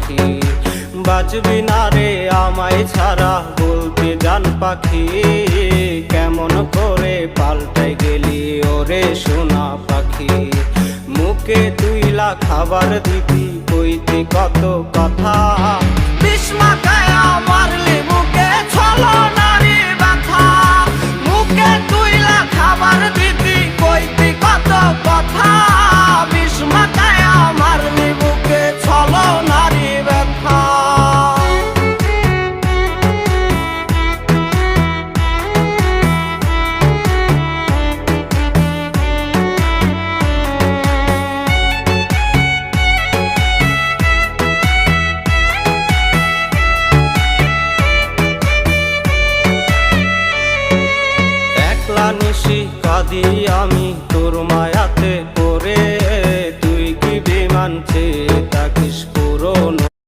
পাখি। বাঁচবি না রে আমায় ছাড়া বলতে জান পাখি, কেমন করে পাল্টে গেলি ওরে সোনা পাখি। মুখে তুইলা খাবার দিবি কইতি কত কথা, বিষ মাখায়া মারলি মুখে ছলনারি ব্যথা। মুখে তুইলা খাবার দিবি কইতি কত কথা, বিষ মাখায়া মারলি মুখে ছলনারি ব্যথা। নিশি কাঁদি আমি তোর মায়াতে